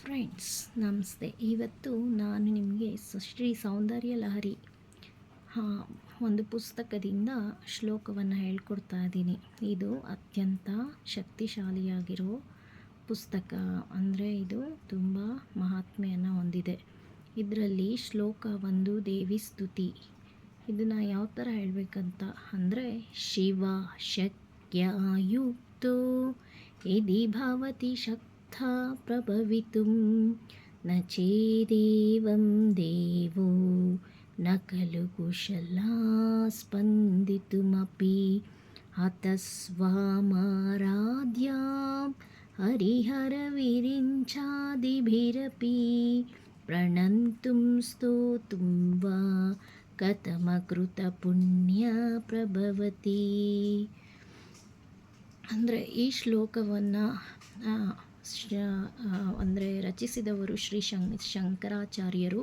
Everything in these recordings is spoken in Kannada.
ಫ್ರೆಂಡ್ಸ್ ನಮಸ್ತೆ. ಇವತ್ತು ನಾನು ನಿಮಗೆ ಶ್ರೀ ಸೌಂದರ್ಯ ಲಹರಿ ಒಂದು ಪುಸ್ತಕದಿಂದ ಶ್ಲೋಕವನ್ನು ಹೇಳ್ಕೊಡ್ತಾ ಇದ್ದೀನಿ. ಇದು ಅತ್ಯಂತ ಶಕ್ತಿಶಾಲಿಯಾಗಿರೋ ಪುಸ್ತಕ, ಅಂದರೆ ಇದು ತುಂಬ ಮಹಾತ್ಮೆಯನ್ನು ಹೊಂದಿದೆ. ಇದರಲ್ಲಿ ಶ್ಲೋಕ ಒಂದು ದೇವಿ ಸ್ತುತಿ. ಇದನ್ನು ಯಾವ ಥರ ಹೇಳಬೇಕಂತ ಅಂದರೆ, ಶಿವ ಶಕ್ಯಯುಕ್ತೋ ಯದಿ ಭವತಿ ಶಕ್ತಾ ಪ್ರಭವಿತುಂ ನ ಚೇದೇವಂ ದೇವೋ ನ ಖಲು ಕುಶಲಾ ಸ್ಪಂದಿತುಮಪಿ ಹತಸ್ವಾಮಾರಾಧ್ಯಾಂ ಹರಿಹರ ವಿರಿಂಚಾದಿಭಿರಪಿ ಪ್ರಣಂತುಂ ಸ್ತೋತುಂ ವಾ ಕಥಮಕೃತ ಪುಣ್ಯ ಪ್ರಭವತಿ. ಅಂದರೆ ಈ ಶ್ಲೋಕವನ್ನು ಅಂದರೆ ರಚಿಸಿದವರು ಶ್ರೀ ಶಂಕರಾಚಾರ್ಯರು.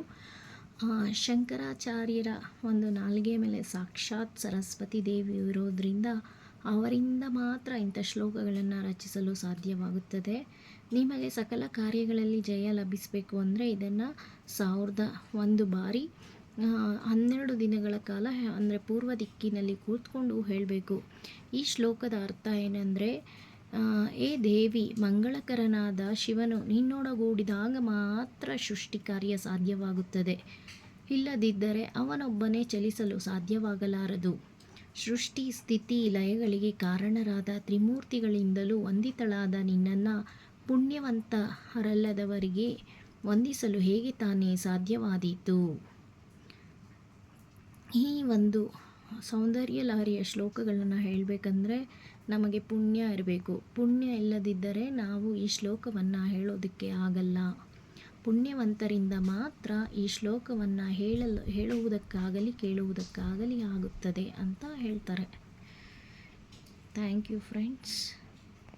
ಶಂಕರಾಚಾರ್ಯರ ಒಂದು ನಾಲಿಗೆ ಮೇಲೆ ಸಾಕ್ಷಾತ್ ಸರಸ್ವತಿ ದೇವಿ ಇರೋದ್ರಿಂದ ಅವರಿಂದ ಮಾತ್ರ ಇಂಥ ಶ್ಲೋಕಗಳನ್ನು ರಚಿಸಲು ಸಾಧ್ಯವಾಗುತ್ತದೆ. ನಿಮಗೆ ಸಕಲ ಕಾರ್ಯಗಳಲ್ಲಿ ಜಯ ಲಭಿಸಬೇಕು ಅಂದರೆ ಇದನ್ನು 1001 ಬಾರಿ 12 ದಿನಗಳ ಕಾಲ ಅಂದರೆ ಪೂರ್ವ ದಿಕ್ಕಿನಲ್ಲಿ ಕೂತ್ಕೊಂಡು ಹೇಳಬೇಕು. ಈ ಶ್ಲೋಕದ ಅರ್ಥ ಏನಂದರೆ, ಏ ದೇವಿ, ಮಂಗಳಕರನಾದ ಶಿವನು ನಿನ್ನೊಡಗೂಡಿದಾಗ ಮಾತ್ರ ಸೃಷ್ಟಿ ಕಾರ್ಯ ಸಾಧ್ಯವಾಗುತ್ತದೆ. ಇಲ್ಲದಿದ್ದರೆ ಅವನೊಬ್ಬನೇ ಚಲಿಸಲು ಸಾಧ್ಯವಾಗಲಾರದು. ಸೃಷ್ಟಿ ಸ್ಥಿತಿ ಲಯಗಳಿಗೆ ಕಾರಣರಾದ ತ್ರಿಮೂರ್ತಿಗಳಿಂದಲೂ ವಂದಿತಳಾದ ನಿನ್ನನ್ನು ಪುಣ್ಯವಂತರಲ್ಲದವರಿಗೆ ವಂದಿಸಲು ಹೇಗೆ ತಾನೇ ಸಾಧ್ಯವಾದೀತು? ಈ ಒಂದು ಸೌಂದರ್ಯ ಲಹರಿಯ ಶ್ಲೋಕಗಳನ್ನು ಹೇಳಬೇಕಂದ್ರೆ ನಮಗೆ ಪುಣ್ಯ ಇರಬೇಕು. ಪುಣ್ಯ ಇಲ್ಲದಿದ್ದರೆ ನಾವು ಈ ಶ್ಲೋಕವನ್ನು ಹೇಳೋದಕ್ಕೆ ಆಗಲ್ಲ. ಪುಣ್ಯವಂತರಿಂದ ಮಾತ್ರ ಈ ಶ್ಲೋಕವನ್ನು ಹೇಳುವುದಕ್ಕಾಗಲಿ ಕೇಳುವುದಕ್ಕಾಗಲಿ ಆಗುತ್ತದೆ ಅಂತ ಹೇಳ್ತಾರೆ. Thank you friends.